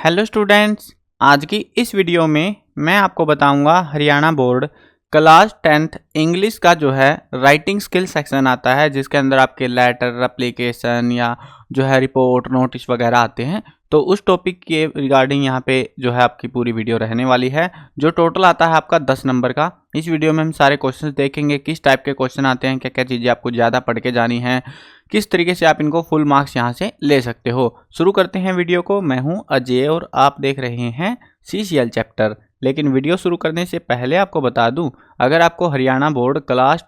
Hello students, आज की इस वीडियो में मैं आपको बताऊंगा Haryana board class 10th English का जो है राइटिंग स्किल सेक्शन आता है, जिसके अंदर आपके लेटर, एप्लीकेशन या जो है रिपोर्ट, नोटिस वगैरह आते हैं। तो उस टॉपिक के रिगार्डिंग यहाँ पे जो है आपकी पूरी वीडियो रहने वाली है, जो टोटल आता है आपका 10 नंबर का। इस वीडियो में हम सारे क्वेश्चंस देखेंगे, किस टाइप के क्वेश्चन आते हैं, क्या क्या चीज़ें आपको ज़्यादा पढ़ के जानी है, किस तरीके से आप इनको फुल मार्क्स यहाँ से ले सकते हो। शुरू करते हैं वीडियो को। मैं हूँ अजय और आप देख रहे हैं CCL चैप्टर। लेकिन वीडियो शुरू करने से पहले आपको बता दूं, अगर आपको हरियाणा बोर्ड क्लास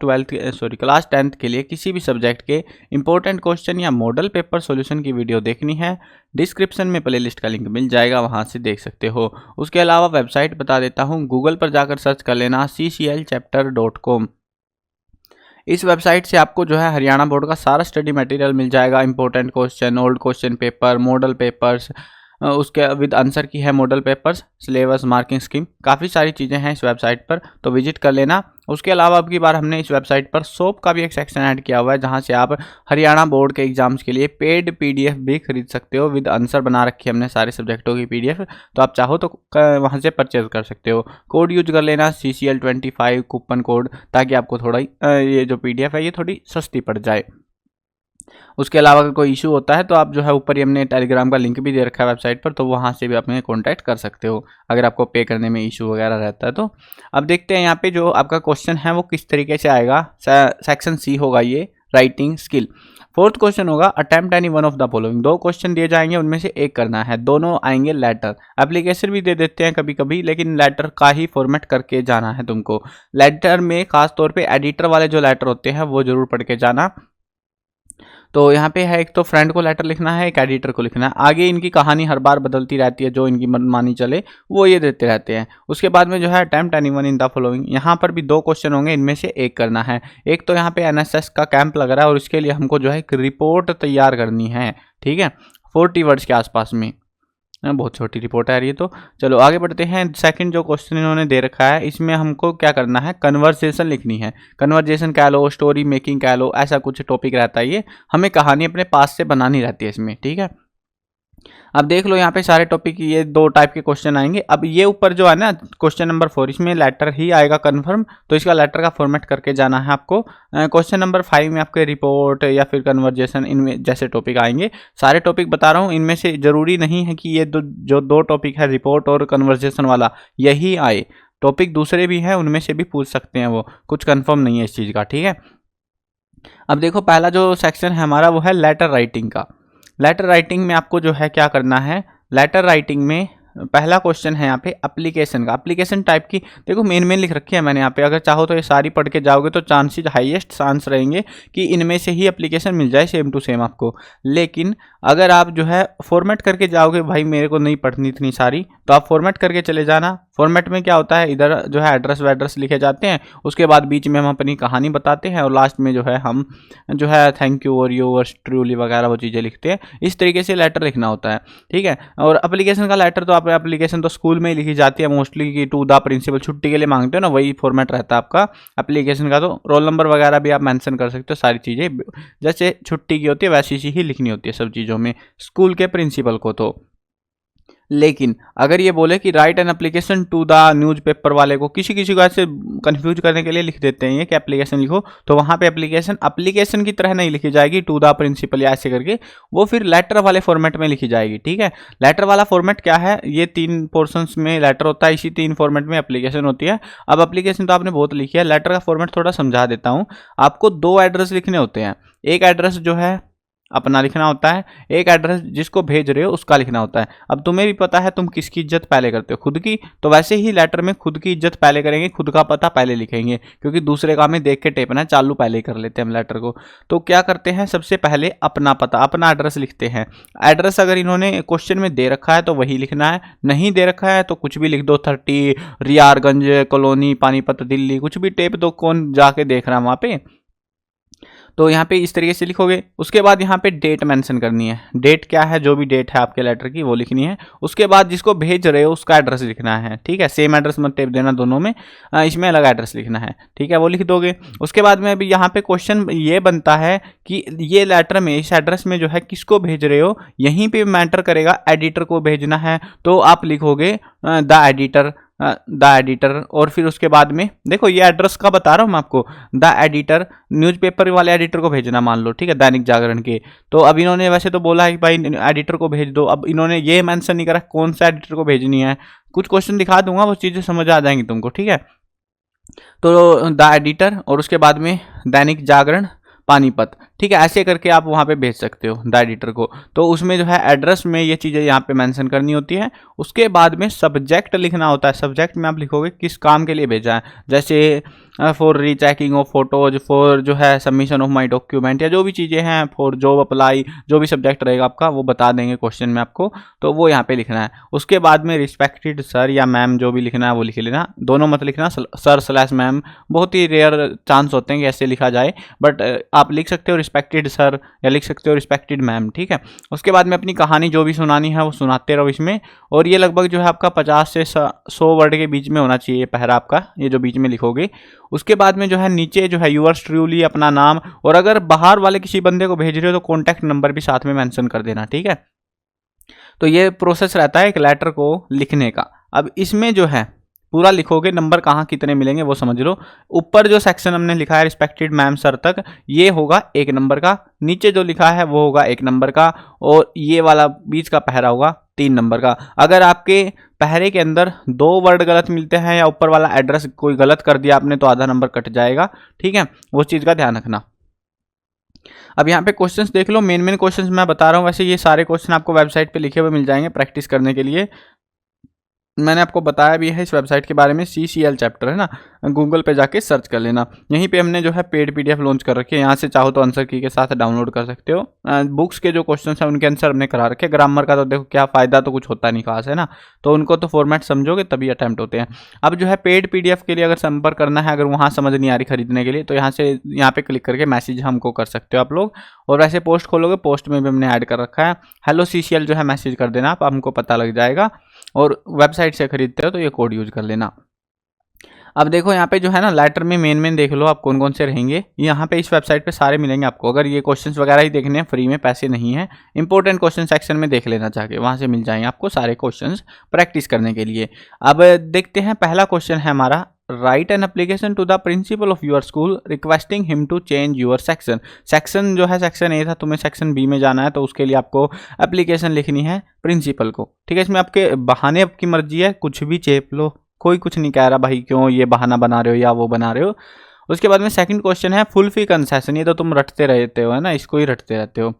10th के लिए किसी भी सब्जेक्ट के इंपॉर्टेंट क्वेश्चन या मॉडल पेपर सॉल्यूशन की वीडियो देखनी है, डिस्क्रिप्शन में प्लेलिस्ट का लिंक मिल जाएगा, वहां से देख सकते हो। उसके अलावा वेबसाइट बता देता हूं, गूगल पर जाकर सर्च कर लेना cclchapter.com। इस वेबसाइट से आपको जो है हरियाणा बोर्ड का सारा स्टडी मटेरियल मिल जाएगा। Important question, old question paper, model papers, उसके विद आंसर की है model papers, syllabus, marking scheme, काफ़ी सारी चीज़ें हैं इस वेबसाइट पर, तो विजिट कर लेना। उसके अलावा अब की बार हमने इस वेबसाइट पर सोप का भी एक सेक्शन ऐड किया हुआ है, जहां से आप हरियाणा बोर्ड के एग्जाम्स के लिए पेड PDF भी खरीद सकते हो। विद आंसर बना रखी है हमने सारे सब्जेक्टों की PDF, तो आप चाहो तो वहां से परचेज कर सकते हो। कोड यूज कर लेना CCL25 कूपन कोड, ताकि आपको थोड़ा ये जो PDF है ये थोड़ी सस्ती पड़ जाए। उसके अलावा अगर कोई इशू होता है तो आप जो है ऊपर ही हमने टेलीग्राम का लिंक भी दे रखा है वेबसाइट पर, तो वहाँ से भी आप हमें कॉन्टैक्ट कर सकते हो अगर आपको पे करने में इशू वगैरह रहता है तो। अब देखते हैं यहाँ पे जो आपका क्वेश्चन है वो किस तरीके से आएगा। सेक्शन C होगा ये, राइटिंग स्किल। फोर्थ क्वेश्चन होगा attempt any one of the following. दो क्वेश्चन दिए जाएंगे, उनमें से एक करना है। दोनों आएंगे लेटर, एप्लीकेशन भी दे देते हैं कभी कभी, लेकिन लेटर का ही फॉर्मेट करके जाना है तुमको। लेटर में खास तौर पे एडिटर वाले जो लेटर होते हैं वो जरूर पढ़ के जाना। तो यहाँ पे है, एक तो फ्रेंड को लेटर लिखना है, एक एडिटर को लिखना है। आगे इनकी कहानी हर बार बदलती रहती है, जो इनकी मनमानी चले वो ये देते रहते हैं। उसके बाद में जो है attempt anyone in the following, यहाँ पर भी दो क्वेश्चन होंगे, इनमें से एक करना है। एक तो यहाँ पे NSS का कैंप लग रहा है और इसके लिए हमको जो है एक रिपोर्ट तैयार करनी है, ठीक है, 40 वर्ड्स के आसपास में। बहुत छोटी रिपोर्ट है ये तो। चलो आगे बढ़ते हैं। सेकंड जो क्वेश्चन इन्होंने दे रखा है, इसमें हमको क्या करना है, कन्वर्सेशन लिखनी है। कन्वर्सेशन कह लो, स्टोरी मेकिंग कह लो, ऐसा कुछ टॉपिक रहता है ये। हमें कहानी अपने पास से बनानी रहती है इसमें, ठीक है। अब देख लो यहाँ पे सारे टॉपिक, ये दो टाइप के क्वेश्चन आएंगे। अब ये ऊपर जो है ना क्वेश्चन नंबर 4, इसमें लेटर ही आएगा कंफर्म, तो इसका लेटर का फॉर्मेट करके जाना है आपको। क्वेश्चन नंबर 5 में आपके रिपोर्ट या फिर कन्वर्जेशन, इनमें जैसे टॉपिक आएंगे। सारे टॉपिक बता रहा हूँ, इनमें से जरूरी नहीं है कि ये जो दो टॉपिक है, रिपोर्ट और कन्वर्जेशन वाला, यही आए। टॉपिक दूसरे भी हैं, उनमें से भी पूछ सकते हैं, वो कुछ कंफर्म नहीं है इस चीज़ का, ठीक है। अब देखो पहला जो सेक्शन है हमारा वो है लेटर राइटिंग का। लेटर राइटिंग में आपको जो है क्या करना है, लेटर राइटिंग में पहला क्वेश्चन है यहाँ पे एप्लीकेशन का। एप्लीकेशन टाइप की देखो मेन लिख रखी है मैंने यहाँ पे, अगर चाहो तो ये सारी पढ़ के जाओगे तो चांसेस हाईएस्ट चांस रहेंगे कि इनमें से ही एप्लीकेशन मिल जाए सेम टू सेम आपको। लेकिन अगर आप जो है फॉर्मेट करके जाओगे, भाई मेरे को नहीं पढ़नी इतनी सारी, तो आप फॉर्मेट करके चले जाना। फॉर्मेट में क्या होता है, इधर जो है एड्रेस वैड्रेस लिखे जाते हैं, उसके बाद बीच में हम अपनी कहानी बताते हैं और लास्ट में जो है हम जो है थैंक यू और योर्स ट्रूली वगैरह वो चीज़ें लिखते हैं। इस तरीके से लेटर लिखना होता है, ठीक है। और एप्लीकेशन का लेटर तो एप्लीकेशन तो स्कूल में ही लिखी जाती है मोस्टली, कि टू द प्रिंसिपल, छुट्टी के लिए मांगते हो ना, वही फॉर्मेट रहता है आपका एप्लीकेशन का। तो रोल नंबर वगैरह भी आप मेंशन कर सकते हो, सारी चीज़ें जैसे छुट्टी की होती है वैसी सी ही लिखनी होती है सब चीज़ों में, स्कूल के प्रिंसिपल को तो। लेकिन अगर ये बोले कि write an application to the newspaper वाले को, किसी को ऐसे कंफ्यूज करने के लिए लिख देते हैं ये कि एप्लीकेशन लिखो, तो वहाँ पे एप्लीकेशन की तरह नहीं लिखी जाएगी टू द प्रिंसिपल या ऐसे करके, वो फिर लेटर वाले फॉर्मेट में लिखी जाएगी, ठीक है। लेटर वाला फॉर्मेट क्या है, ये 3 पोर्शंस में लेटर होता है, इसी 3 फॉर्मेट में एप्लीकेशन होती है। अब एप्लीकेशन तो आपने बहुत लिखी है, लेटर का फॉर्मेट थोड़ा समझा देता हूँ आपको। 2 एड्रेस लिखने होते हैं, एक एड्रेस जो है अपना लिखना होता है, एक एड्रेस जिसको भेज रहे हो उसका लिखना होता है। अब तुम्हें भी पता है तुम किसकी इज्जत पहले करते हो, खुद की, तो वैसे ही लेटर में खुद की इज्जत पहले करेंगे, खुद का पता पहले लिखेंगे, क्योंकि दूसरे का हमें देख के टेपना है, चालू पहले ही कर लेते हैं हम लेटर को। तो क्या करते हैं, सबसे पहले अपना पता, अपना एड्रेस लिखते हैं। एड्रेस अगर इन्होंने क्वेश्चन में दे रखा है तो वही लिखना है, नहीं दे रखा है तो कुछ भी लिख दो, 30 रियारगंज कॉलोनी पानीपत दिल्ली, कुछ भी टेप दो, कौन जाके देख रहा है वहाँ पे। तो यहाँ पे इस तरीके से लिखोगे। उसके बाद यहाँ पे डेट मेंशन करनी है। डेट क्या है, जो भी डेट है आपके लेटर की वो लिखनी है। उसके बाद जिसको भेज रहे हो उसका एड्रेस लिखना है, ठीक है। सेम एड्रेस मत टेप देना दोनों में, इसमें अलग एड्रेस लिखना है, ठीक है, वो लिख दोगे। उसके बाद में अभी यहाँ पे क्वेश्चन ये बनता है कि ये लेटर में इस एड्रेस में जो है किसको भेज रहे हो, यहीं पे मैटर करेगा। एडिटर को भेजना है तो आप लिखोगे द एडिटर और फिर उसके बाद में देखो ये एड्रेस का बता रहा हूँ मैं आपको, द एडिटर न्यूज़पेपर वाले एडिटर को भेजना मान लो, ठीक है, दैनिक जागरण के। तो अब इन्होंने वैसे तो बोला है कि भाई एडिटर को भेज दो, अब इन्होंने ये मेंशन नहीं करा कौन सा एडिटर को भेजनी है। कुछ क्वेश्चन दिखा दूंगा, वो चीज़ें समझ आ जाएंगी तुमको, ठीक है। तो द एडिटर और उसके बाद में दैनिक जागरण पानीपत, ठीक है, ऐसे करके आप वहाँ पे भेज सकते हो द एडिटर को। तो उसमें जो है एड्रेस में ये चीज़ें यहाँ पे मेंशन करनी होती है। उसके बाद में सब्जेक्ट लिखना होता है। सब्जेक्ट में आप लिखोगे किस काम के लिए भेजा है, जैसे for rechecking of photos, for जो है सबमिशन ऑफ माय डॉक्यूमेंट, या जो भी चीज़ें हैं, फॉर जॉब अप्लाई, जो भी सब्जेक्ट रहेगा आपका वो बता देंगे क्वेश्चन में आपको, तो वो यहाँ पे लिखना है। उसके बाद में रिस्पेक्टेड सर या मैम जो भी लिखना है वो लिख लेना, दोनों मत लिखना सर/मैम, बहुत ही रेयर चांस होते हैं कि ऐसे लिखा जाए, बट आप लिख सकते हो रिस्पेक्टेड सर या लिख सकते हो रिस्पेक्टेड मैम, ठीक है। उसके बाद में अपनी कहानी जो भी सुनानी है वो सुनाते रहो इसमें, और ये लगभग जो है आपका 50 से 100 वर्ड के बीच में होना चाहिए पहरा आपका, ये जो बीच में लिखोगे। उसके बाद में जो है नीचे जो है यूअर्स ट्रूली अपना नाम, और अगर बाहर वाले किसी बंदे को भेज रहे हो तो कॉन्टैक्ट नंबर भी साथ में मेंशन कर देना, ठीक है। तो ये प्रोसेस रहता है एक लेटर को लिखने का। अब इसमें जो है पूरा लिखोगे, नंबर कहाँ कितने मिलेंगे वो समझ लो। ऊपर जो सेक्शन हमने लिखा है रिस्पेक्टेड मैम सर तक, ये होगा 1 नंबर का, नीचे जो लिखा है वो होगा 1 नंबर का, और ये वाला बीच का पहरा होगा 3 नंबर का। अगर आपके पहरे के अंदर 2 वर्ड गलत मिलते हैं या ऊपर वाला एड्रेस कोई गलत कर दिया आपने तो आधा नंबर कट जाएगा, ठीक है, वो चीज़ का ध्यान रखना। अब यहाँ पे क्वेश्चंस देख लो, मेन क्वेश्चंस मैं बता रहा हूँ। वैसे ये सारे क्वेश्चन आपको वेबसाइट पे लिखे हुए मिल जाएंगे प्रैक्टिस करने के लिए। मैंने आपको बताया भी है इस वेबसाइट के बारे में, CCL चैप्टर है ना, गूगल पे जाके सर्च कर लेना। यहीं पे हमने जो है पेड PDF लॉन्च कर रखी है, यहाँ से चाहो तो आंसर की के साथ डाउनलोड कर सकते हो। बुक्स के जो क्वेश्चन हैं उनके आंसर हमने करा रखे। ग्रामर का तो देखो क्या फ़ायदा, तो कुछ होता नहीं खास है ना, तो उनको तो फॉर्मेट समझोगे तभी अटैम्प्ट होते हैं। अब जो है पेड PDF के लिए अगर संपर्क करना है, अगर वहाँ समझ नहीं आ रही खरीदने के लिए, तो यहाँ पे क्लिक करके मैसेज हमको कर सकते हो आप लोग। और वैसे पोस्ट खोलोगे, पोस्ट में भी हमने ऐड कर रखा है, हेलो CCL जो है मैसेज कर देना आप, हमको पता लग जाएगा। और वेबसाइट से खरीदते हो तो ये कोड यूज कर लेना। अब देखो यहाँ पे जो है ना लेटर में मेन देख लो आप कौन कौन से रहेंगे। यहाँ पे इस वेबसाइट पे सारे मिलेंगे आपको। अगर ये क्वेश्चंस वगैरह ही देखने हैं, फ्री में, पैसे नहीं है, इंपॉर्टेंट क्वेश्चन सेक्शन में देख लेना चाह के, वहाँ से मिल जाएंगे आपको सारे क्वेश्चंस प्रैक्टिस करने के लिए। अब देखते हैं, पहला क्वेश्चन है हमारा, write an application to the principal of your school requesting him to change your section. Section जो है सेक्शन A था, तुम्हें सेक्शन B में जाना है, तो उसके लिए आपको एप्लीकेशन लिखनी है प्रिंसिपल को, ठीक है। इसमें आपके बहाने आपकी मर्जी है, कुछ भी चेप लो, कोई कुछ नहीं कह रहा भाई क्यों ये बहाना बना रहे हो या वो बना रहे हो। उसके बाद में सेकंड क्वेश्चन है फुल फी कंसेशन, ये तो तुम रटते रहते हो है ना, इसको ही रटते रहते हो।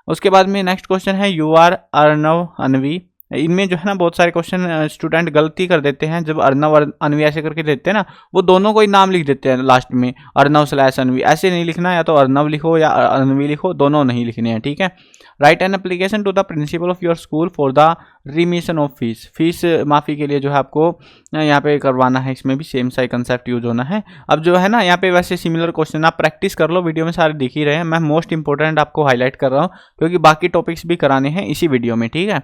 उसके बाद में नेक्स्ट क्वेश्चन है यू आर अर्नव अनवी। इनमें जो है ना बहुत सारे क्वेश्चन स्टूडेंट गलती कर देते हैं, जब अर्नव और अनवी ऐसे करके देते हैं ना, वो दोनों को ही नाम लिख देते हैं लास्ट में, अर्नव/अनवी। ऐसे नहीं लिखना, या तो अर्नव लिखो या अनवी लिखो, दोनों नहीं लिखने हैं, ठीक है। Write an application to the principal of your school for the remission of fees. Fees माफ़ी के लिए जो है आपको यहाँ पे करवाना है, इसमें भी सेम सा कंसेप्ट यूज होना है। अब जो है ना यहाँ पे वैसे सिमिलर क्वेश्चन आप प्रैक्टिस कर लो, वीडियो में सारे दिख ही रहे हैं, मैं मोस्ट इंपॉर्टेंट आपको हाईलाइट कर रहा हूँ क्योंकि बाकी टॉपिक्स भी कराने हैं इसी वीडियो में, ठीक है।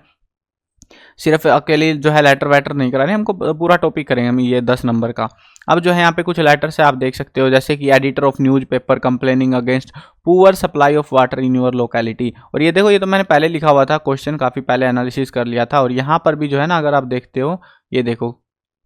सिर्फ अकेले जो है लेटर वेटर नहीं कराने, हमको पूरा टॉपिक करेंगे हम ये 10 नंबर का। अब जो है यहाँ पे कुछ लेटर्स है आप देख सकते हो, जैसे कि editor of news paper complaining against poor supply of water in your locality. और ये देखो, ये तो मैंने पहले लिखा हुआ था, क्वेश्चन काफ़ी पहले एनालिसिस कर लिया था। और यहाँ पर भी जो है ना, अगर आप देखते हो, ये देखो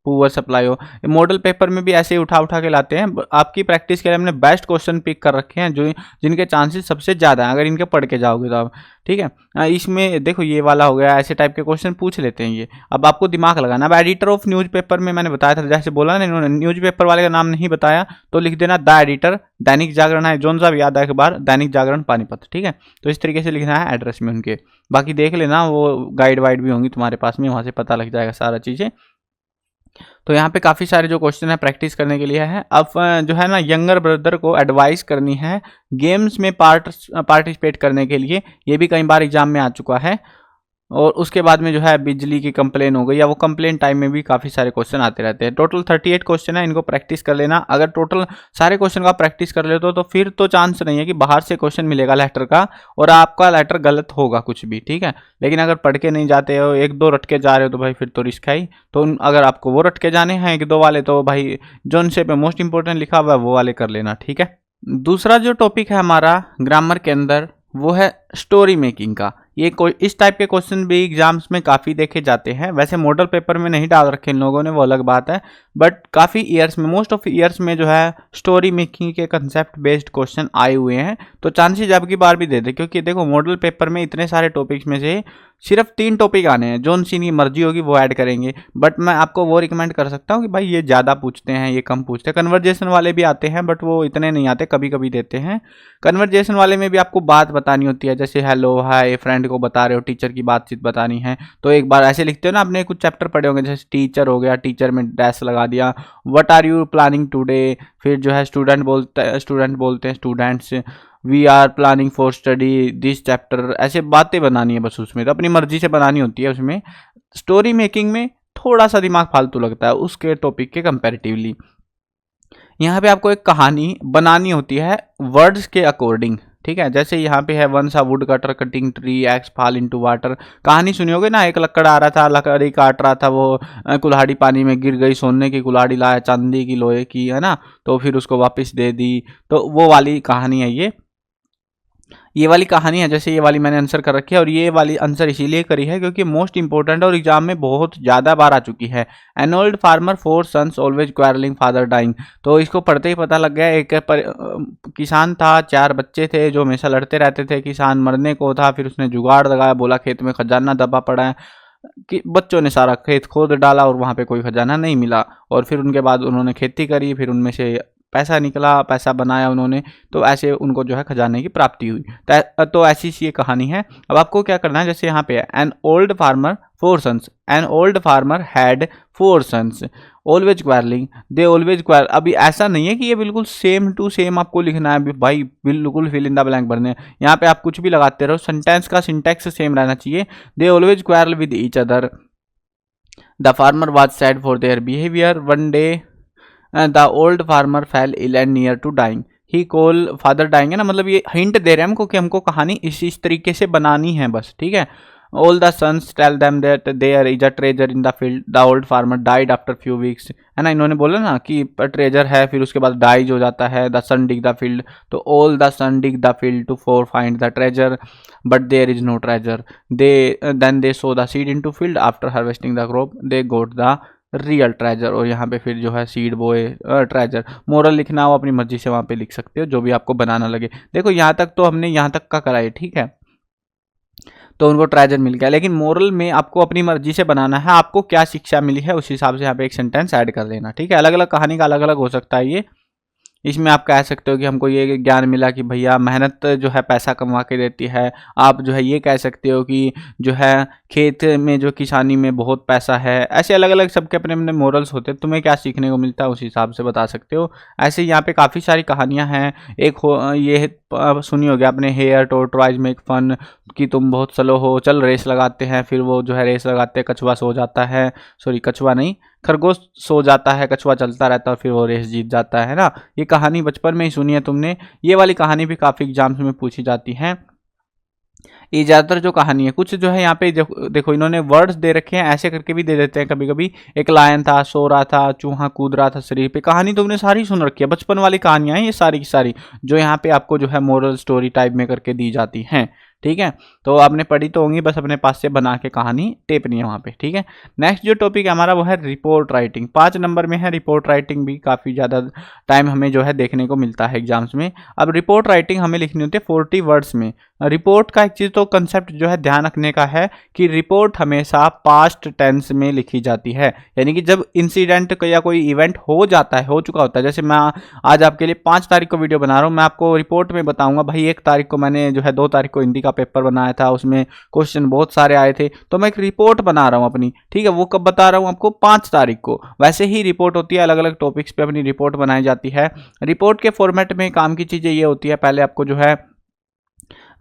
पुअर सप्लाई हो, मॉडल पेपर में भी ऐसे ही उठा के लाते हैं। आपकी प्रैक्टिस के लिए हमने बेस्ट क्वेश्चन पिक कर रखे हैं, जो जिनके चांसेस सबसे ज़्यादा हैं, अगर इनके पढ़ के जाओगे तो आप, ठीक है। इसमें देखो ये वाला हो गया, ऐसे टाइप के क्वेश्चन पूछ लेते हैं ये। अब आपको दिमाग लगाना। अब एडिटर ऑफ न्यूज़पेपर में मैंने बताया था, जैसे बोला ना इन्होंने, न्यूज़पेपर वाले का नाम नहीं बताया तो लिख देना द एडिटर, दैनिक जागरण है, जोन सा भी याद है एक बार, दैनिक जागरण पानीपत, ठीक है। तो इस तरीके से लिखना है एड्रेस में उनके। बाकी देख लेना, वो गाइड वाइड भी होंगी तुम्हारे पास में, वहाँ से पता लग जाएगा सारा चीज़ें। तो यहाँ पे काफ़ी सारे जो क्वेश्चन है प्रैक्टिस करने के लिए है। अब जो है ना यंगर ब्रदर को एडवाइस करनी है गेम्स में पार्टिसिपेट करने के लिए, ये भी कई बार एग्जाम में आ चुका है। और उसके बाद में जो है बिजली की कंप्लेन हो गई, या वो कंप्लेन टाइम में भी काफ़ी सारे क्वेश्चन आते रहते हैं। टोटल 38 क्वेश्चन है, इनको प्रैक्टिस कर लेना। अगर टोटल सारे क्वेश्चन का प्रैक्टिस कर लेते हो तो फिर तो चांस नहीं है कि बाहर से क्वेश्चन मिलेगा लेटर का और आपका लेटर गलत होगा कुछ भी, ठीक है। लेकिन अगर पढ़ के नहीं जाते हो, एक दो रट के जा रहे हो, तो भाई फिर तो रिस्क है ही। तो अगर आपको वो रट के जाने हैं एक दो वाले, तो भाई जो पे मोस्ट इंपोर्टेंट लिखा हुआ है वो वाले कर लेना, ठीक है। दूसरा जो टॉपिक है हमारा ग्रामर के अंदर, वो है स्टोरी मेकिंग का। ये कोई इस टाइप के क्वेश्चन भी एग्जाम्स में काफ़ी देखे जाते हैं। वैसे मॉडल पेपर में नहीं डाल रखे इन लोगों ने, वो अलग बात है, बट काफ़ी ईयर्स में, मोस्ट ऑफ ईयर्स में जो है स्टोरी मेकिंग के कंसेप्ट बेस्ड क्वेश्चन आए हुए हैं। तो चांसेस अब की बार भी दे दे, क्योंकि देखो मॉडल पेपर में इतने सारे टॉपिक्स में से सिर्फ 3 टॉपिक आने हैं, जो उनकी नहीं मर्जी होगी वो ऐड करेंगे। बट मैं आपको वो रिकमेंड कर सकता हूँ कि भाई ये ज़्यादा पूछते हैं, ये कम पूछते हैं। कन्वर्जेशन वाले भी आते हैं बट वो इतने नहीं आते, कभी कभी देते हैं। कन्वर्जेशन वाले में भी आपको बात बतानी होती है, जैसे हेलो हाय फ्रेंड को बता रहे हो, टीचर की बातचीत बतानी है, तो एक बार ऐसे लिखते हो ना। आपने कुछ चैप्टर पढ़े होंगे, जैसे टीचर हो गया, टीचर में डैश लगा दिया, what are you planning today. फिर जो है स्टूडेंट बोलते हैं students, we are planning for study this chapter. ऐसे बातें बनानी है बस, उसमें तो अपनी मर्जी से बनानी होती है। उसमें स्टोरी मेकिंग में थोड़ा सा दिमाग फालतू लगता है उसके टॉपिक के कंपैरेटिवली। यहाँ पे आपको एक कहानी बनानी होती है वर्ड्स के अकॉर्डिंग, ठीक है। जैसे यहाँ पे है once a wood cutter cutting tree axe fall into water. कहानी सुनी होगी ना, एक लकड़ आ रहा था, लकड़ी काट रहा था, वो कुल्हाड़ी पानी में गिर गई, सोने की कुल्हाड़ी लाया, चांदी की, लोहे की, है ना, तो फिर उसको वापस दे दी। तो वो वाली कहानी है ये वाली कहानी है। जैसे ये वाली मैंने आंसर कर रखी है, और ये वाली आंसर इसीलिए करी है क्योंकि मोस्ट इंपॉर्टेंट और एग्जाम में बहुत ज़्यादा बार आ चुकी है। An old farmer 4 sons always quarreling father dying. तो इसको पढ़ते ही पता लग गया, एक किसान था, 4 बच्चे थे जो हमेशा लड़ते रहते थे। किसान मरने को था, फिर उसने जुगाड़ लगाया, बोला खेत में खजाना दबा पड़ा है, कि बच्चों ने सारा खेत खोद डाला और वहाँ पे कोई खजाना नहीं मिला। और फिर उनके बाद उन्होंने खेती करी, फिर उनमें से पैसा निकला, पैसा बनाया उन्होंने, तो ऐसे उनको जो है खजाने की प्राप्ति हुई। तो ऐसी सी ये कहानी है। अब आपको क्या करना है, जैसे यहाँ पे है an old farmer 4 sons, an old farmer had 4 sons always quarrelling they always quarrel. अभी ऐसा नहीं है कि ये बिल्कुल सेम टू सेम आपको लिखना है भाई, बिल्कुल फिल इन द ब्लैंक भरने। यहाँ पे आप कुछ भी लगाते रहो, सेंटेंस का सिंटैक्स सेम रहना चाहिए। They always quarrel with each other, the farmer was sad for their behaviour, one day the old farmer fell ill and near to dying, he call father dying, है ना। मतलब ये hint दे रहे हैं हमको कि हमको कहानी इस तरीके से बनानी है बस, ठीक है। All the sons tell them that there is a treasure in the field, the old farmer died after few weeks, है ना। इन्होंने बोला ना कि ट्रेजर है, फिर उसके बाद डाइज हो जाता है। The son dig the field, तो all the son dig the field to for find the treasure but there is no treasure, then they sow the seed into field, after harvesting the crop they got the real treasure. और यहाँ पे फिर जो है seed बोए treasure. Moral लिखना हो अपनी मर्जी से वहाँ पे लिख सकते हो, जो भी आपको बनाना लगे। देखो यहाँ तक तो हमने यहाँ तक का करा है, ठीक है, तो उनको ट्रेजर मिल गया। लेकिन मोरल में आपको अपनी मर्जी से बनाना है, आपको क्या शिक्षा मिली है उस हिसाब से यहाँ पे एक सेंटेंस ऐड कर देना, ठीक है। अलग अलग कहानी का अलग अलग हो सकता है ये। इसमें आप कह सकते हो कि हमको ये ज्ञान मिला कि भैया मेहनत जो है पैसा कमा के देती है। आप जो है ये कह सकते हो कि जो है खेत में जो किसानी में बहुत पैसा है। ऐसे अलग अलग सबके अपने अपने मोरल्स होते हैं, तुम्हें क्या सीखने को मिलता है उस हिसाब से बता सकते हो। ऐसे यहाँ पे काफ़ी सारी कहानियाँ हैं। एक ये सुनी होगी आपने, हेयर टॉर्टोइज मेक फन, कि तुम बहुत स्लो हो, चल रेस लगाते हैं। फिर वो जो है रेस लगाते हैं, कछुआ सो जाता है, सॉरी कछुआ नहीं, खरगोश सो जाता है, कछुआ चलता रहता है और फिर वो रेस जीत जाता है ना। ये कहानी बचपन में ही सुनी है तुमने। ये वाली कहानी भी काफ़ी एग्जाम्स में पूछी जाती है। ये ज़्यादातर जो कहानी है, कुछ जो है यहाँ पे देखो इन्होंने वर्ड्स दे रखे हैं, ऐसे करके भी दे देते हैं कभी कभी। एक लायन था, सो रहा था, चूहा कूद रहा था शरीर पे। कहानी तुमने सारी सुन रखी है, बचपन वाली कहानियाँ हैं ये सारी की सारी, जो यहाँ पे आपको जो है मोरल स्टोरी टाइप में करके दी जाती हैं, ठीक है। तो आपने पढ़ी तो होंगी, बस अपने पास से बना के कहानी टेपनी है वहाँ पे, ठीक है। नेक्स्ट जो टॉपिक है हमारा वो है रिपोर्ट राइटिंग। 5 नंबर में है रिपोर्ट राइटिंग, भी काफ़ी ज़्यादा टाइम हमें जो है देखने को मिलता है एग्जाम्स में। अब रिपोर्ट राइटिंग हमें लिखनी होती है 40 वर्ड्स में। रिपोर्ट का एक चीज़ तो कंसेप्ट जो है ध्यान रखने का है कि रिपोर्ट हमेशा पास्ट टेंस में लिखी जाती है, यानी कि जब इंसिडेंट या कोई इवेंट हो जाता है, हो चुका होता है। जैसे मैं आज आपके लिए 5 तारीख को वीडियो बना रहा हूँ, मैं आपको रिपोर्ट में बताऊंगा भाई 1 तारीख को मैंने जो है 2 तारीख को हिंदी का पेपर बनाया था, उसमें क्वेश्चन बहुत सारे आए थे, तो मैं एक रिपोर्ट बना रहा हूँ अपनी, ठीक है। वो कब बता रहा हूँ आपको, 5 तारीख को। वैसे ही रिपोर्ट होती है, अलग अलग टॉपिक्स पे अपनी रिपोर्ट बनाई जाती है। रिपोर्ट के फॉर्मेट में काम की चीज़ें ये होती है, पहले आपको जो है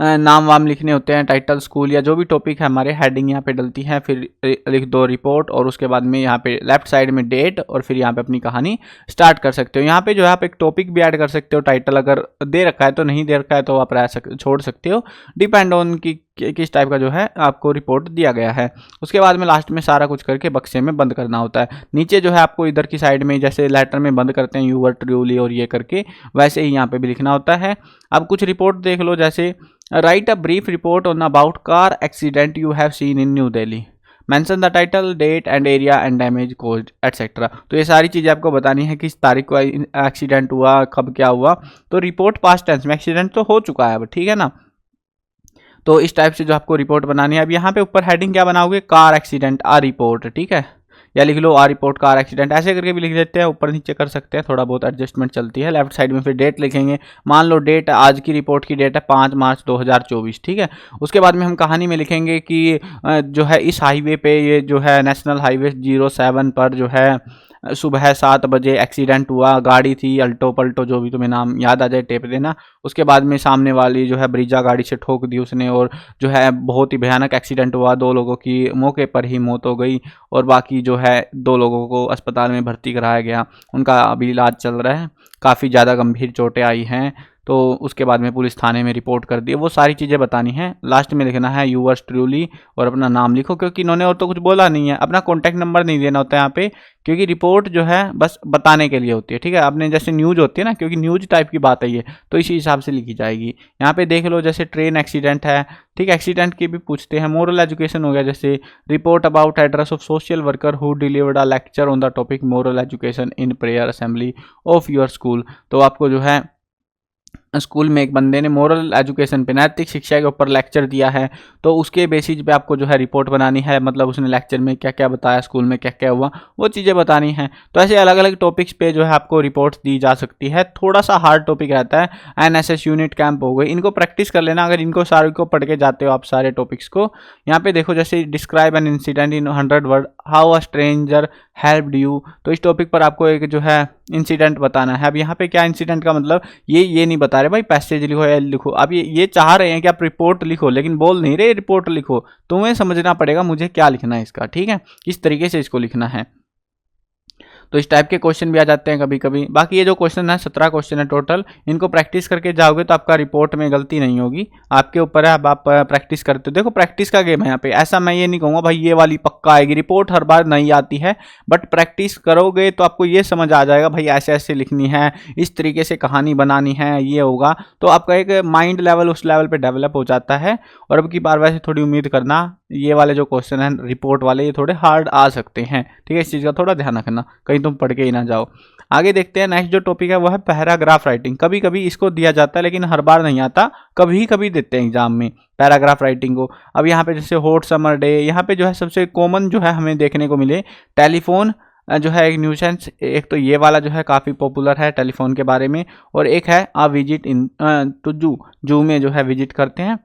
नाम वाम लिखने होते हैं, टाइटल, स्कूल या जो भी टॉपिक है हमारे, हेडिंग यहाँ पे डलती है, फिर लिख दो रिपोर्ट और उसके बाद में यहाँ पे लेफ्ट साइड में डेट और फिर यहाँ पे अपनी कहानी स्टार्ट कर सकते हो। यहाँ पे जो है आप एक टॉपिक भी ऐड कर सकते हो, टाइटल अगर दे रखा है तो, नहीं दे रखा है तो आप छोड़ सकते हो, डिपेंड ऑन की किस टाइप का जो है आपको रिपोर्ट दिया गया है। उसके बाद में लास्ट में सारा कुछ करके बक्से में बंद करना होता है। नीचे जो है आपको इधर की साइड में जैसे लेटर में बंद करते हैं यूवर ट्रूली और ये करके, वैसे ही यहाँ पे भी लिखना होता है। अब कुछ रिपोर्ट देख लो, जैसे write a brief report on about car accident you have seen in New Delhi, mention the title, date and area and damage caused etcetera. तो ये सारी चीज़ें आपको बतानी है, किस तारीख को एक्सीडेंट हुआ, कब क्या हुआ। तो रिपोर्ट पास्ट टेंस में, एक्सीडेंट तो हो चुका है अब, ठीक है ना। तो इस टाइप से जो आपको रिपोर्ट बनानी है। अब यहाँ पे ऊपर हेडिंग क्या बनाओगे, कार एक्सीडेंट आ रिपोर्ट, ठीक है, या लिख लो आ रिपोर्ट कार एक्सीडेंट, ऐसे करके भी लिख देते हैं, ऊपर नीचे कर सकते हैं, थोड़ा बहुत एडजस्टमेंट चलती है। लेफ्ट साइड में फिर डेट लिखेंगे, मान लो डेट आज की रिपोर्ट की डेट है 5 मार्च 2024, ठीक है। उसके बाद में हम कहानी में लिखेंगे कि जो है इस हाईवे पे, ये जो है नेशनल हाईवे 07 पर जो है सुबह 7 बजे एक्सीडेंट हुआ, गाड़ी थी अल्टो पल्टो, जो भी तुम्हें नाम याद आ जाए टेप देना। उसके बाद में सामने वाली जो है ब्रीजा गाड़ी से ठोक दी उसने और जो है बहुत ही भयानक एक्सीडेंट हुआ, 2 लोगों की मौके पर ही मौत हो गई और बाकी जो है 2 लोगों को अस्पताल में भर्ती कराया गया, उनका अभी इलाज चल रहा है, काफ़ी ज़्यादा गंभीर चोटें आई हैं। तो उसके बाद में पुलिस थाने में रिपोर्ट कर दी, वो सारी चीज़ें बतानी है। लास्ट में लिखना है यूवर्स ट्रूली और अपना नाम लिखो, क्योंकि इन्होंने और तो कुछ बोला नहीं है। अपना कॉन्टैक्ट नंबर नहीं देना होता है यहाँ पे, क्योंकि रिपोर्ट जो है बस बताने के लिए होती है, ठीक है। आपने जैसे न्यूज़ होती है ना, क्योंकि न्यूज़ टाइप की बात है ये, तो इसी हिसाब से लिखी जाएगी। यहाँ पे देख लो, जैसे ट्रेन एक्सीडेंट है, ठीक है, एक्सीडेंट की भी पूछते हैं। मोरल एजुकेशन हो गया, जैसे report about address of social worker who delivered a lecture on the topic moral education in prayer assembly of your school. तो आपको जो है स्कूल में एक बंदे ने मोरल एजुकेशन पे, नैतिक शिक्षा के ऊपर लेक्चर दिया है, तो उसके बेसिस पे आपको जो है रिपोर्ट बनानी है, मतलब उसने लेक्चर में क्या क्या बताया, स्कूल में क्या क्या हुआ, वो चीज़ें बतानी है। तो ऐसे अलग अलग टॉपिक्स पे जो है आपको रिपोर्ट्स दी जा सकती है। थोड़ा सा हार्ड टॉपिक रहता है, एनएसएस यूनिट कैंप हो गए, इनको प्रैक्टिस कर लेना। अगर इनको सारे को पढ़ के जाते हो आप सारे टॉपिक्स को, यहाँ पे देखो जैसे describe an incident in 100 word, how a stranger helped you, तो इस टॉपिक पर आपको एक जो है इंसिडेंट बताना है। अब यहाँ पे क्या इंसिडेंट का मतलब, ये नहीं बता रहे भाई पैसेज लिखो या लिखो, अब ये चाह रहे हैं कि आप रिपोर्ट लिखो, लेकिन बोल नहीं रहे रिपोर्ट लिखो। तुम्हें समझना पड़ेगा मुझे क्या लिखना है इसका, ठीक है, किस तरीके से इसको लिखना है। तो इस टाइप के क्वेश्चन भी आ जाते हैं कभी कभी। बाकी ये जो क्वेश्चन है 17 क्वेश्चन है टोटल, इनको प्रैक्टिस करके जाओगे तो आपका रिपोर्ट में गलती नहीं होगी, आपके ऊपर है। अब आप प्रैक्टिस करते हो, देखो प्रैक्टिस का गेम है यहाँ पे। ऐसा मैं ये नहीं कहूँगा भाई ये वाली पक्का आएगी, रिपोर्ट हर बार नहीं आती है, बट प्रैक्टिस करोगे तो आपको ये समझ आ जाएगा भाई ऐसे ऐसे लिखनी है, इस तरीके से कहानी बनानी है, ये होगा। तो आपका एक माइंड लेवल उस लेवल पर डेवलप हो जाता है। और अब की बार वैसे थोड़ी उम्मीद करना, ये वाले जो क्वेश्चन है रिपोर्ट वाले, ये थोड़े हार्ड आ सकते हैं, ठीक है, इस चीज़ का थोड़ा ध्यान रखना, कहीं तुम पढ़ के ही ना जाओ। आगे देखते हैं, नेक्स्ट जो टॉपिक है वो है पैराग्राफ राइटिंग। कभी कभी इसको दिया जाता है लेकिन हर बार नहीं आता, कभी कभी देते हैं एग्जाम में पैराग्राफ राइटिंग को। अब यहाँ पे जैसे हॉट समर डे, यहाँ पे जो है सबसे कॉमन जो है हमें देखने को मिले, टेलीफोन जो है एक न्यूसेंस, एक तो ये वाला जो है काफ़ी पॉपुलर है टेलीफोन के बारे में, और एक है आ विजिट इन टू जू में जो है विजिट करते हैं।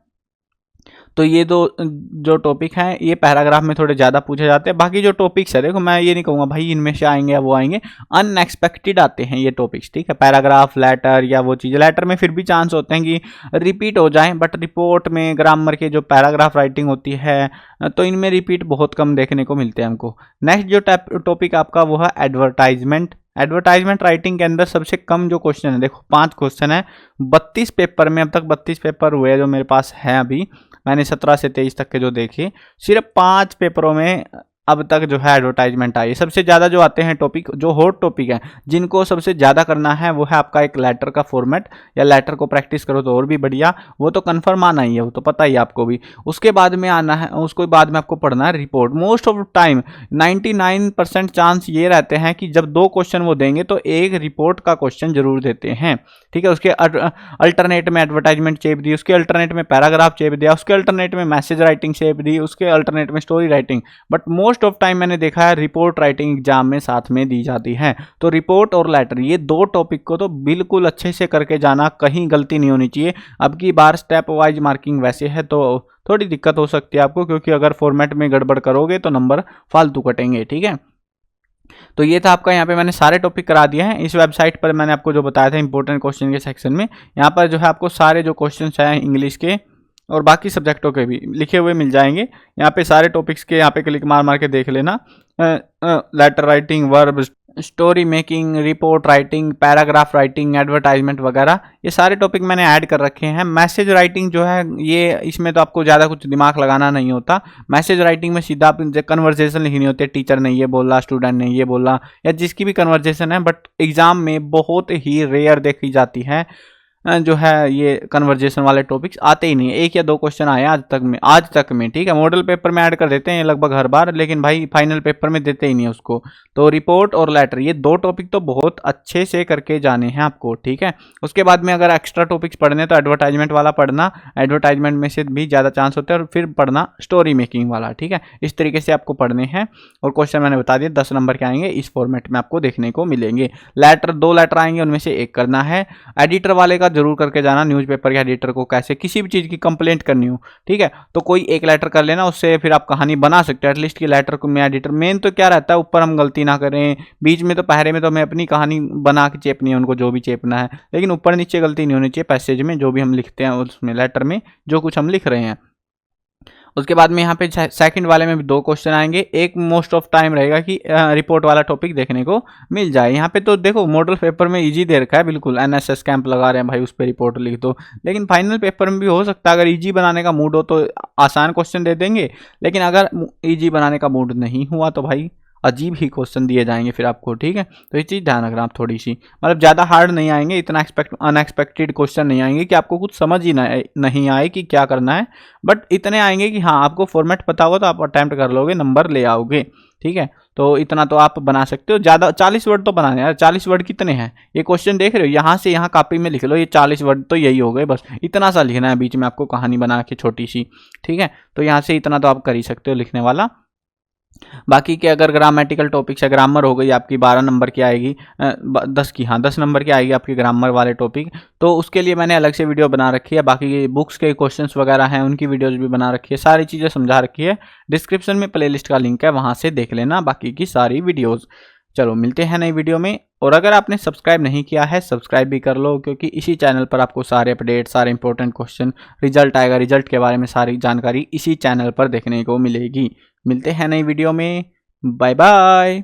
तो ये दो जो टॉपिक हैं ये पैराग्राफ में थोड़े ज़्यादा पूछे जाते हैं। बाकी जो टॉपिक्स है, देखो मैं ये नहीं कहूँगा भाई इनमें से आएंगे या वो आएंगे, अनएक्सपेक्टेड आते हैं ये टॉपिक्स, ठीक है। पैराग्राफ, लेटर या वो चीज़, लेटर में फिर भी चांस होते हैं कि रिपीट हो जाएं, बट रिपोर्ट में ग्रामर के जो पैराग्राफ राइटिंग होती है तो इनमें रिपीट बहुत कम देखने को मिलते हैं हमको। नेक्स्ट जो टॉपिक आपका वो है एडवर्टाइजमेंट। एडवर्टाइजमेंट राइटिंग के अंदर सबसे कम जो क्वेश्चन है, देखो 5 क्वेश्चन है 32 पेपर में, अब तक 32 पेपर हुए जो मेरे पास हैं अभी, मैंने 17 से 23 तक के जो देखे, सिर्फ 5 पेपरों में अब तक जो है एडवर्टाइजमेंट आई। सबसे ज़्यादा जो आते हैं टॉपिक, जो हॉट टॉपिक है जिनको सबसे ज़्यादा करना है, वो है आपका एक लेटर का फॉर्मेट, या लेटर को प्रैक्टिस करो तो और भी बढ़िया, वो तो कन्फर्म आना ही है, वो तो पता ही है आपको भी। उसके बाद में आना है, उसको बाद में आपको पढ़ना है report. Most of time 99% chance ये रहते हैं कि जब 2 क्वेश्चन वो देंगे तो एक रिपोर्ट का क्वेश्चन जरूर देते हैं, ठीक है। उसके अल्टरनेट में एडवर्टाइजमेंट चेप दी, उसके अल्टरनेट में पैराग्राफ चेप दिया, उसके अल्टरनेट में मैसेज राइटिंग चेप दी, उसके अल्टरनेट में story writing, but most of time मैंने देखा है रिपोर्ट राइटिंग एग्जाम में साथ में दी जाती है। तो रिपोर्ट और लेटर, ये 2 टॉपिक को तो बिल्कुल अच्छे से करके जाना, कहीं गलती नहीं होनी चाहिए। अब की बार स्टेप वाइज मार्किंग वैसे है तो थोड़ी दिक्कत हो सकती है आपको, क्योंकि अगर फॉर्मेट में गड़बड़ करोगे तो नंबर फालतू कटेंगे, ठीक है। तो ये था आपका, यहाँ पे मैंने सारे टॉपिक करा दिए हैं। इस वेबसाइट पर मैंने आपको जो बताया था इंपॉर्टेंट क्वेश्चन के सेक्शन में, यहाँ पर जो है आपको सारे जो क्वेश्चन हैं इंग्लिश के और बाकी सब्जेक्टों के भी लिखे हुए मिल जाएंगे। यहाँ पे सारे टॉपिक्स के यहाँ पे क्लिक मार मार के देख लेना। Letter writing, verb, story making, report writing, paragraph writing, advertisement वगैरह, ये सारे टॉपिक मैंने ऐड कर रखे हैं। मैसेज राइटिंग जो है ये, इसमें तो आपको ज़्यादा कुछ दिमाग लगाना नहीं होता। मैसेज राइटिंग में सीधा आप कन्वर्जेशन लिखनी होती है, टीचर ने ये बोला, स्टूडेंट ने ये बोला, या जिसकी भी कन्वर्जेशन है। बट एग्जाम में बहुत ही रेयर देखी जाती है जो है ये कन्वर्जेशन वाले टॉपिक्स आते ही नहीं है। 1 या 2 क्वेश्चन आए आज तक में, ठीक है। मॉडल पेपर में ऐड कर देते हैं लगभग हर बार, लेकिन भाई फाइनल पेपर में देते ही नहीं है उसको। तो रिपोर्ट और लेटर, ये 2 टॉपिक तो बहुत अच्छे से करके जाने हैं आपको, ठीक है। उसके बाद में अगर एक्स्ट्रा टॉपिक्स पढ़ने तो एडवर्टाइजमेंट वाला पढ़ना, एडवर्टाइजमेंट में से भी ज़्यादा चांस होते हैं, और फिर पढ़ना स्टोरी मेकिंग वाला, ठीक है। इस तरीके से आपको पढ़ने हैं। और क्वेश्चन मैंने बता दिया 10 नंबर के आएंगे, इस फॉर्मेट में आपको देखने को मिलेंगे। लेटर 2 लेटर आएंगे, उनमें से 1 करना है। एडिटर वाले का जरूर करके जाना, न्यूज़पेपर के एडिटर को कैसे किसी भी चीज़ की कंप्लेंट करनी हो, ठीक है, तो कोई 1 लेटर कर लेना, उससे फिर आप कहानी बना सकते हो एटलीस्ट। की लेटर को में एडिटर मेन तो क्या रहता है, ऊपर हम गलती ना करें, बीच में तो पहरे में तो हमें अपनी कहानी बना के चेपनी है उनको, जो भी चेपना है, लेकिन ऊपर नीचे गलती नहीं होनी चाहिए पैसेज में, जो भी हम लिखते हैं उसमें, लेटर में जो कुछ हम लिख रहे हैं। उसके बाद में यहाँ पे सेकंड वाले में भी 2 क्वेश्चन आएंगे। एक मोस्ट ऑफ टाइम रहेगा कि रिपोर्ट वाला टॉपिक देखने को मिल जाए। यहाँ पे तो देखो मॉडल पेपर में इजी दे रखा है, बिल्कुल एनएसएस कैंप लगा रहे हैं भाई, उस पर रिपोर्ट लिख दो। लेकिन फाइनल पेपर में भी हो सकता है, अगर इजी बनाने का मूड हो तो आसान क्वेश्चन दे देंगे, लेकिन अगर इजी बनाने का मूड नहीं हुआ तो भाई अजीब ही क्वेश्चन दिए जाएंगे फिर आपको, ठीक है। तो ये चीज़ ध्यान रखना आप थोड़ी सी, मतलब ज़्यादा हार्ड नहीं आएंगे, इतना अनएक्सपेक्टेड क्वेश्चन नहीं आएंगे कि आपको कुछ समझ ही नहीं आए कि क्या करना है। बट इतने आएंगे कि हाँ आपको फॉर्मेट पता होगा तो आप अटैम्प्ट कर लोगे, नंबर ले आओगे, ठीक है। तो इतना तो आप बना सकते हो। ज़्यादा 40 वर्ड तो बनाने यार, 40 वर्ड कितने हैं, ये क्वेश्चन देख रहे हो, यहाँ से यहाँ कॉपी में लिख लो, ये 40 वर्ड तो यही हो गए, बस इतना सा लिखना है बीच में आपको कहानी बना के छोटी सी, ठीक है। तो यहाँ से इतना तो आप कर ही सकते हो लिखने वाला। बाकी के अगर ग्रामेटिकल टॉपिक्स है, ग्रामर हो गई आपकी 12 नंबर की आएगी, 10 नंबर की आएगी आपकी ग्रामर वाले टॉपिक, तो उसके लिए मैंने अलग से वीडियो बना रखी है। बाकी बुक्स के क्वेश्चंस वगैरह हैं उनकी वीडियोस भी बना रखी है, सारी चीज़ें समझा रखी है। डिस्क्रिप्शन में प्लेलिस्ट का लिंक है, वहाँ से देख लेना बाकी की सारी वीडियोज़। चलो मिलते हैं नई वीडियो में, और अगर आपने सब्सक्राइब नहीं किया है सब्सक्राइब भी कर लो, क्योंकि इसी चैनल पर आपको सारे अपडेट, सारे इंपॉर्टेंट क्वेश्चन, रिजल्ट आएगा, रिजल्ट के बारे में सारी जानकारी इसी चैनल पर देखने को मिलेगी। मिलते हैं नई वीडियो में, बाय बाय।